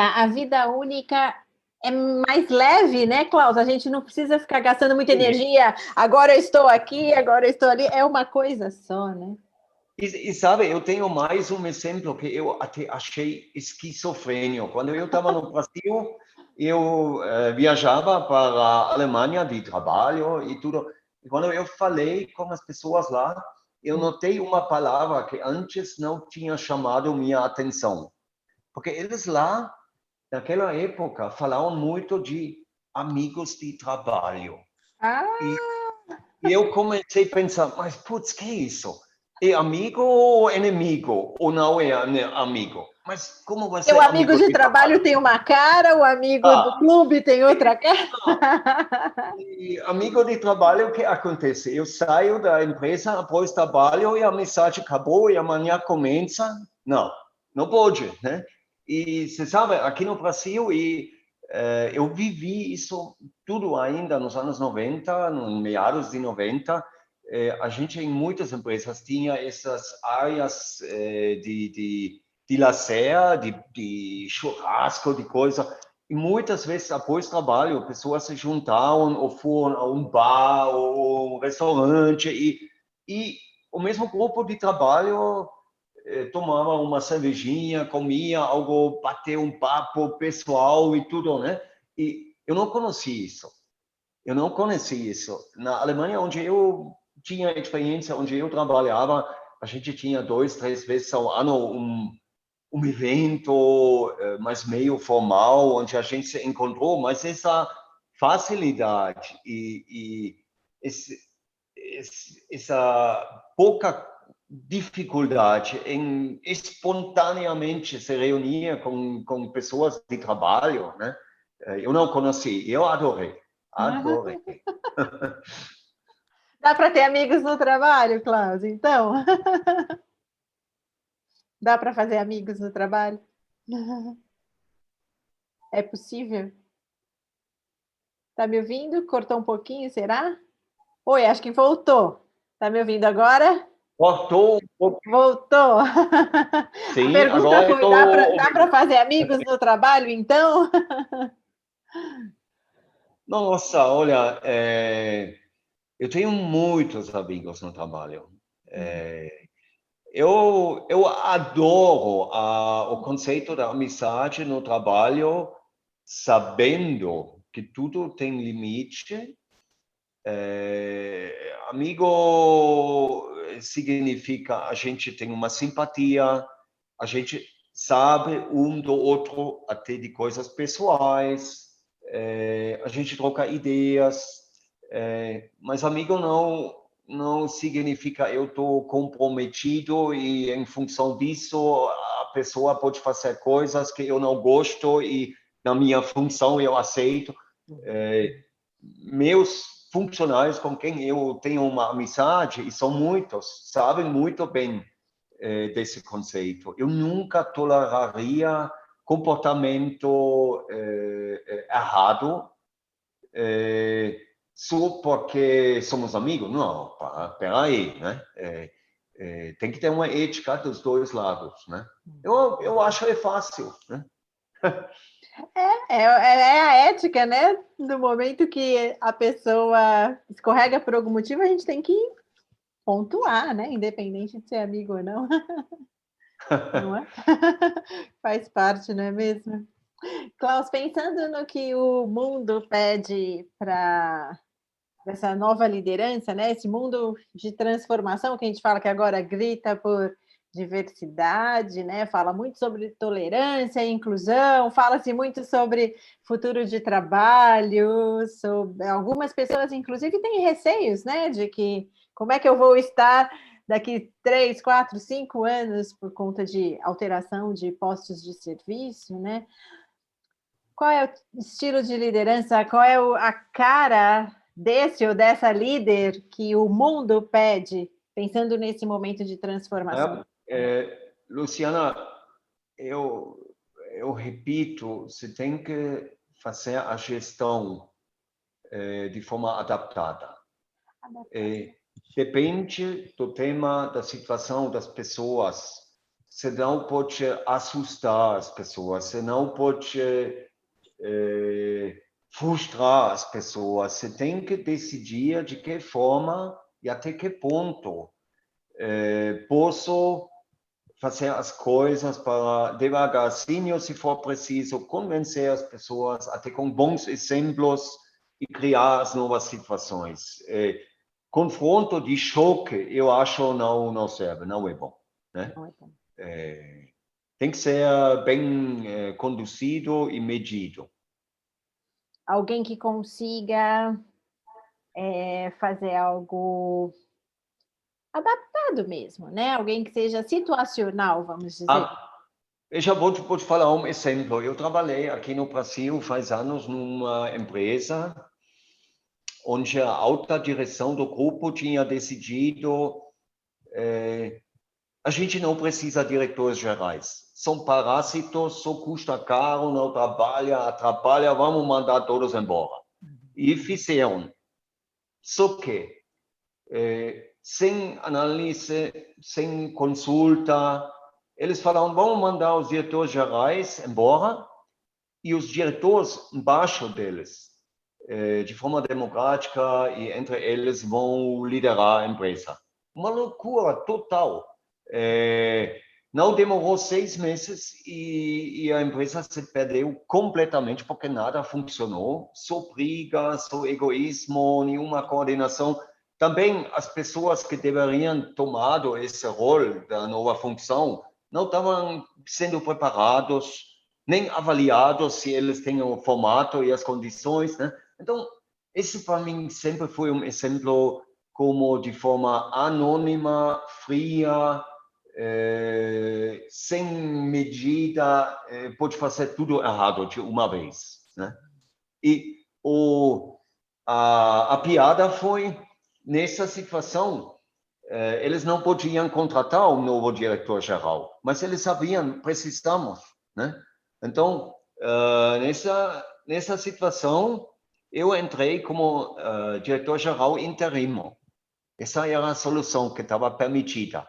é mais leve, né, Klaus? A gente não precisa ficar gastando muita energia. Agora eu estou aqui, agora eu estou ali. É uma coisa só, né? E sabe, eu tenho mais um exemplo que eu até achei esquizofrênico. Quando eu estava no Brasil, eu viajava para a Alemanha de trabalho e tudo. E quando eu falei com as pessoas lá, eu notei uma palavra que antes não tinha chamado minha atenção. Porque eles lá, naquela época, falavam muito de amigos de trabalho. E, Ah, e eu comecei a pensar, mas putz, que é isso? É amigo ou inimigo? Ou não é amigo? Mas como vai o ser amigo amigo de de trabalho? trabalho tem uma cara, o amigo do Ah, clube tem outra cara. e amigo de trabalho, o que acontece? Eu saio da empresa após trabalho e a amizade acabou e amanhã começa. Não, não pode, né? E você sabe, aqui no Brasil, eu vivi isso tudo ainda nos anos 90, no meados de 90. A gente, em muitas empresas, tinha essas áreas de lazer, de churrasco, de coisa. E muitas vezes, após o trabalho, pessoas se juntavam ou foram a um bar ou um restaurante e o mesmo grupo de trabalho tomava uma cervejinha, comia algo, bateu um papo pessoal e tudo, né? E eu não conheci isso. Eu não conheci isso. Na Alemanha, onde eu tinha experiência, onde eu trabalhava, a gente tinha 2, 3 vezes ao ano um evento mais meio formal, onde a gente se encontrou, mas essa facilidade e essa pouca dificuldade em espontaneamente se reunir com pessoas de trabalho, né? Eu não conheci, eu adorei, adorei. Dá para ter amigos no trabalho, Klaus? Então, dá para fazer amigos no trabalho? É possível? Tá me ouvindo? Cortou um pouquinho, será? Oi, acho que voltou. Tá me ouvindo agora? Cortou um pouco, Voltou. A sim, pergunta agora eu foi: estou dá ouvindo. para fazer amigos no trabalho, então? Nossa, olha, eu tenho muitos amigos no trabalho. Eu adoro o conceito da amizade no trabalho, sabendo que tudo tem limite. Amigo significa a gente tem uma simpatia, a gente sabe um do outro até de coisas pessoais, a gente troca ideias, mas amigo não significa eu estou comprometido e em função disso a pessoa pode fazer coisas que eu não gosto e na minha função eu aceito. Meus funcionários com quem eu tenho uma amizade, e são muitos, sabem muito bem desse conceito. Eu nunca toleraria comportamento errado só porque somos amigos. Não, peraí, né? Tem que ter uma ética dos dois lados, né? Eu acho fácil, né? É a ética, né? No momento que a pessoa escorrega por algum motivo, a gente tem que pontuar, né? Independente de ser amigo ou não, não é? Faz parte, não é mesmo? Klaus, pensando no que o mundo pede para essa nova liderança, né? Esse mundo de transformação que a gente fala que agora grita por diversidade, né? Fala muito sobre tolerância e inclusão, fala-se muito sobre futuro de trabalho, sobre algumas pessoas, inclusive, têm receios, né? De que como é que eu vou estar daqui 3, 4, 5 anos por conta de alteração de postos de serviço, né? Qual é o estilo de liderança? Qual é a cara desse ou dessa líder que o mundo pede, pensando nesse momento de transformação? Luciana, eu repito, você tem que fazer a gestão de forma adaptada. Depende do tema, da situação das pessoas. Você não pode assustar as pessoas, você não pode frustrar as pessoas. Você tem que decidir de que forma e até que ponto posso fazer as coisas para devagarzinho, se for preciso, convencer as pessoas, até com bons exemplos, e criar as novas situações. Confronto de choque, eu acho, não serve, não é bom. Né? Não é bom. Tem que ser bem conduzido e medido. Alguém que consiga fazer algo adaptado mesmo, né? Alguém que seja situacional, vamos dizer. Eu já vou te falar um exemplo. Eu trabalhei aqui no Brasil faz anos numa empresa onde a alta direção do grupo tinha decidido a gente não precisa de diretores gerais. São parásitos, só custa caro, não trabalha, atrapalha, vamos mandar todos embora. E fizeram. Só que, sem análise, sem consulta, eles falaram, vamos mandar os diretores gerais embora e os diretores embaixo deles, de forma democrática, e entre eles vão liderar a empresa. Uma loucura total. Não demorou 6 meses e a empresa se perdeu completamente porque nada funcionou. Só briga, só egoísmo, nenhuma coordenação. Também as pessoas que deveriam tomar esse rol da nova função não estavam sendo preparados, nem avaliados se eles têm o formato e as condições. Né? Então, esse para mim sempre foi um exemplo como de forma anônima, fria, sem medida, pode fazer tudo errado de uma vez. Né? E a piada foi, nessa situação, eles não podiam contratar um novo diretor-geral, mas eles sabiam, precisamos. Né? Então, nessa situação, eu entrei como diretor-geral interino. Essa era a solução que estava permitida,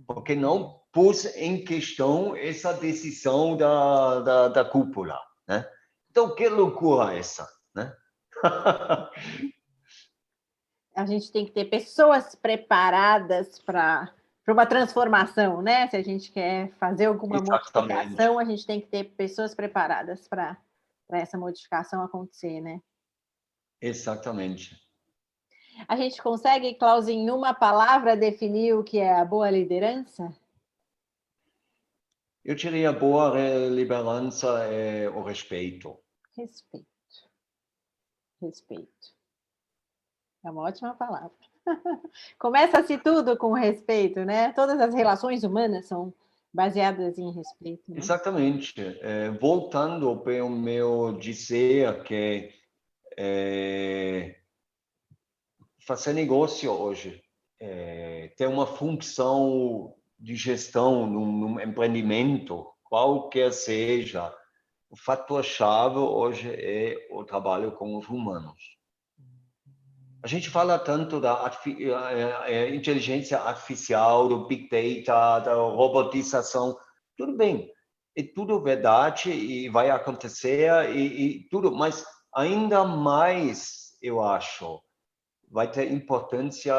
porque não pus em questão essa decisão da cúpula. Né? Então, que loucura essa, né? A gente tem que ter pessoas preparadas para uma transformação, né? Se a gente quer fazer alguma modificação, a gente tem que ter pessoas preparadas para essa modificação acontecer, né? Exatamente. A gente consegue, Klaus, em uma palavra definir o que é a boa liderança? Eu diria boa liderança é o respeito. Respeito. Respeito. É uma ótima palavra. Começa-se tudo com respeito, né? Todas as relações humanas são baseadas em respeito. Né? Exatamente. Voltando para o meu dizer que fazer negócio hoje tem uma função de gestão num empreendimento, qualquer seja, o fator-chave hoje é o trabalho com os humanos. A gente fala tanto da inteligência artificial, do Big Data, da robotização, tudo bem, é tudo verdade e vai acontecer e tudo, mas ainda mais, eu acho, vai ter importância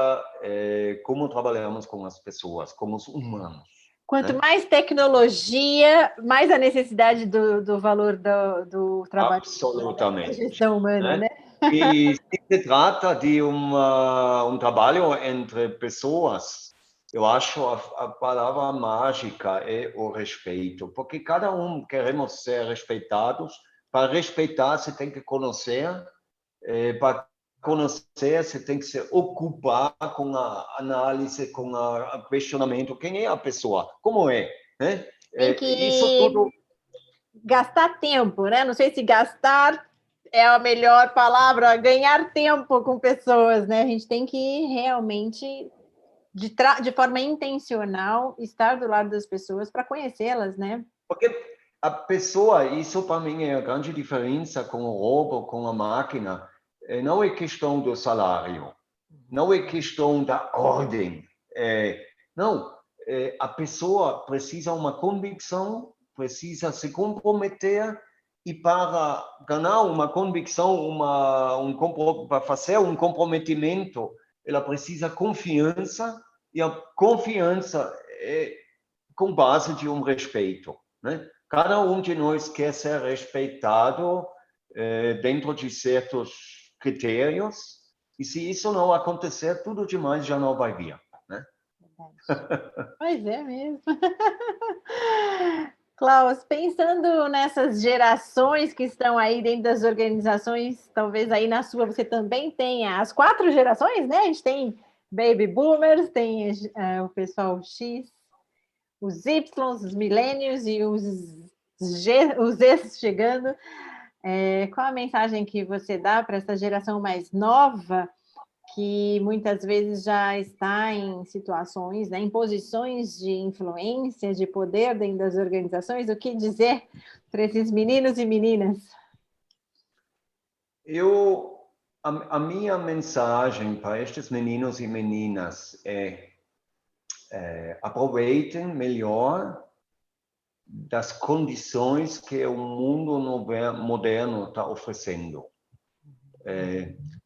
como trabalhamos com as pessoas, como os humanos. Quanto mais tecnologia, mais a necessidade do valor do trabalho. Absolutamente. Da gestão humana, né? E se trata de um trabalho entre pessoas, eu acho a palavra mágica é o respeito, porque cada um queremos ser respeitados. Para respeitar, você tem que conhecer. Para conhecer, você tem que se ocupar com a análise, com o questionamento. Quem é a pessoa? Como é? Né? Tem que isso tudo gastar tempo, né? Não sei se gastar é a melhor palavra, ganhar tempo com pessoas, né? A gente tem que realmente, de forma intencional, estar do lado das pessoas para conhecê-las, né? Porque a pessoa, isso para mim é a grande diferença com o robô, com a máquina, não é questão do salário, não é questão da ordem. Não, a pessoa precisa uma convicção, precisa se comprometer e para ganhar uma convicção, para fazer um comprometimento, ela precisa confiança e a confiança com base de respeito, né? Cada de nós quer ser respeitado dentro de certos critérios, e se isso não acontecer, tudo demais já não vai vir, né? Pois é mesmo. Klaus, pensando nessas gerações que estão aí dentro das organizações, talvez aí na sua você também tenha as 4 gerações, né? A gente tem Baby Boomers, tem o pessoal X, os Y, os Millennials e os Z chegando. Qual a mensagem que você dá para essa geração mais nova, que muitas vezes já está em situações, né, em posições de influência, de poder dentro das organizações? O que dizer para esses meninos e meninas? A minha mensagem para estes meninos e meninas aproveitem melhor das condições que o mundo moderno está oferecendo.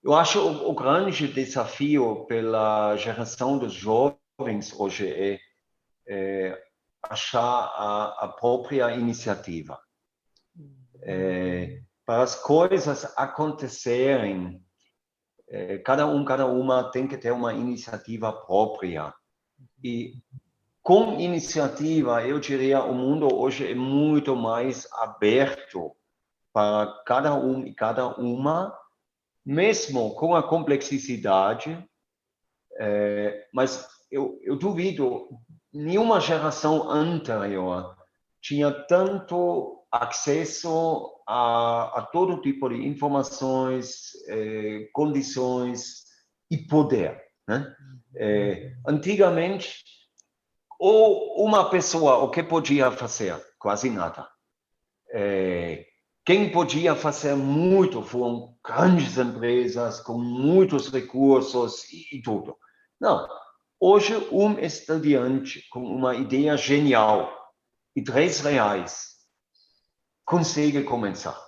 Eu acho o grande desafio pela geração dos jovens hoje é achar a própria iniciativa. Para as coisas acontecerem, cada uma tem que ter uma iniciativa própria. E com iniciativa, eu diria, o mundo hoje é muito mais aberto para cada e cada uma, mesmo com a complexidade, mas eu duvido, nenhuma geração anterior tinha tanto acesso a todo tipo de informações, condições e poder, né? Antigamente, ou uma pessoa, o que podia fazer? Quase nada. Quem podia fazer muito foram grandes empresas com muitos recursos e tudo. Não. Hoje, estudante com uma ideia genial e R$ 3 consegue começar.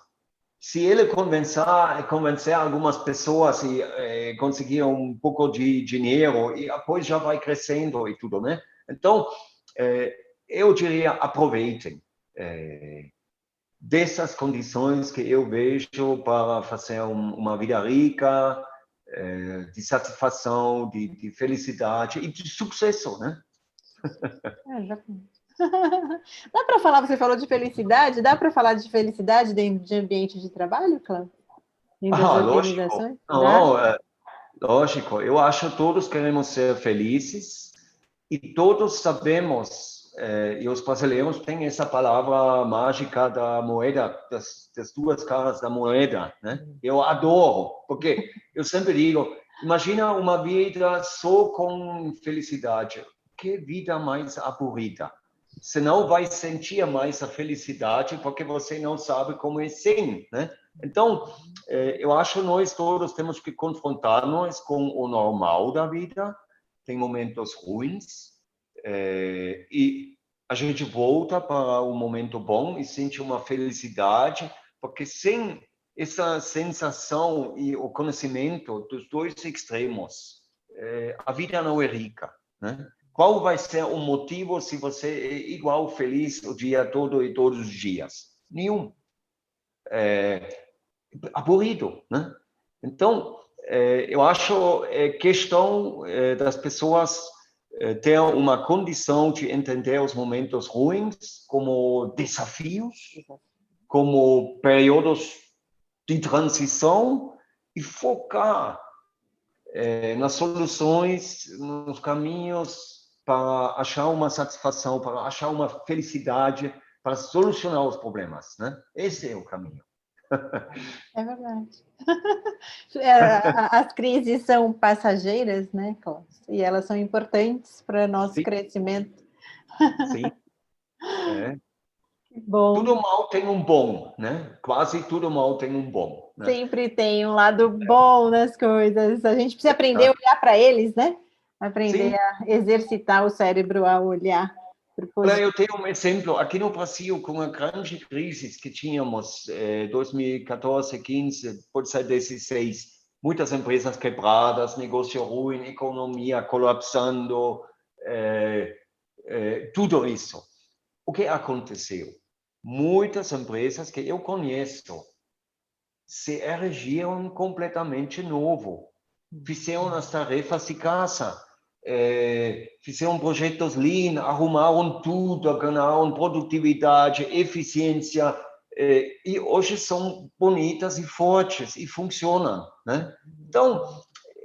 Se ele convencer algumas pessoas e conseguir um pouco de dinheiro, e depois já vai crescendo e tudo, né? Então, eu diria, aproveitem dessas condições que eu vejo para fazer uma vida rica, de satisfação, de felicidade e de sucesso, né? Exatamente. Dá para falar, você falou de felicidade, dá para falar de felicidade dentro de ambiente de trabalho, Cláudio? Dentro das Lógico. organizações? Não, lógico. Eu acho que todos queremos ser felizes e todos sabemos, e os brasileiros têm essa palavra mágica da moeda, das 2 caras da moeda, né? Eu adoro, porque eu sempre digo, imagina uma vida só com felicidade. Que vida mais aburrida. Você não vai sentir mais a felicidade porque você não sabe como é sem, né? Então, eu acho que nós todos temos que confrontar-nos com o normal da vida. Tem momentos ruins e a gente volta para um momento bom e sente uma felicidade, porque sem essa sensação e o conhecimento dos 2 extremos, a vida não é rica, né? Qual vai ser o motivo se você é igual feliz o dia todo e todos os dias? Nenhum. Aburrido, né? Então, eu acho questão das pessoas ter uma condição de entender os momentos ruins como desafios, como períodos de transição e focar nas soluções, nos caminhos para achar uma satisfação, para achar uma felicidade, para solucionar os problemas, né? Esse é o caminho. É verdade. As crises são passageiras, né, Cláudio? E elas são importantes para o nosso crescimento. Sim. Bom. Tudo mal tem um bom, né? Quase tudo mal tem um bom, né? Sempre tem um lado bom nas coisas. A gente precisa aprender a olhar para eles, né? Aprender a exercitar o cérebro a olhar para o positivo. Eu tenho um exemplo. Aqui no Brasil, com a grande crise que tínhamos 2014, 15, pode ser 16, muitas empresas quebradas, negócio ruim, economia colapsando, tudo isso. O que aconteceu? Muitas empresas que eu conheço se erigiram completamente novo, fizeram as tarefas de casa, fizeram projetos Lean, arrumaram tudo, ganharam produtividade, eficiência, e hoje são bonitas e fortes e funcionam, né? Então,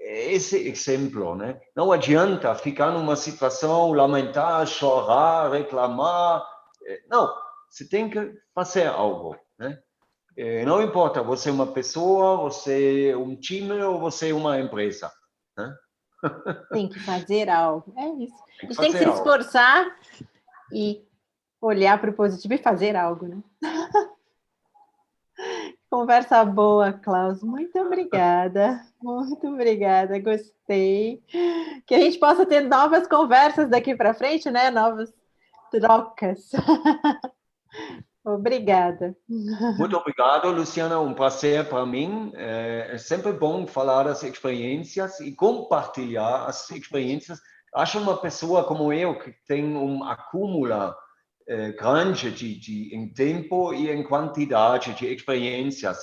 esse exemplo, né? Não adianta ficar numa situação, lamentar, chorar, reclamar. Não, você tem que fazer algo, né? Não importa, você é uma pessoa, você é um time ou você é uma empresa, né? Tem que fazer algo. É isso. Tem A que gente tem que fazer se algo. esforçar e olhar para o positivo e fazer algo, né? Conversa boa, Klaus. Muito obrigada. Muito obrigada. Gostei. Que a gente possa ter novas conversas daqui para frente, né? Novas trocas. Obrigada. Muito obrigado, Luciana. Um prazer para mim. É sempre bom falar das experiências e compartilhar as experiências. Acho uma pessoa como eu, que tem um acúmulo grande em tempo e em quantidade de experiências.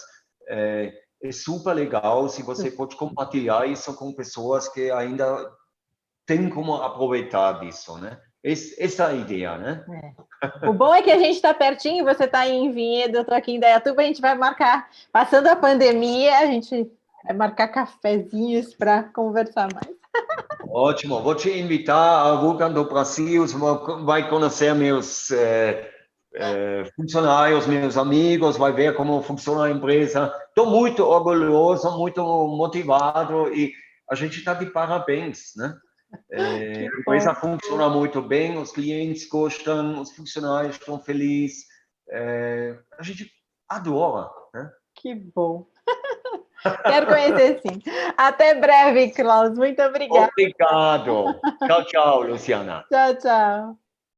É super legal se você pode compartilhar isso com pessoas que ainda têm como aproveitar disso, né? Essa é a ideia, né? O bom é que a gente está pertinho, você está em Vinhedo, eu estou aqui em Indaiatuba, a gente vai marcar, passando a pandemia, a gente vai marcar cafezinhos para conversar mais. Ótimo, vou te invitar a Vulcan do Brasil, você vai conhecer meus funcionários, meus amigos, vai ver como funciona a empresa. Estou muito orgulhoso, muito motivado e a gente está de parabéns, né? A empresa funciona muito bem, os clientes gostam, os funcionários estão felizes, a gente adora, né? Que bom. Quero conhecer, sim. Até breve, Klaus. Muito obrigada. Obrigado. Tchau, tchau, Luciana. Tchau, tchau.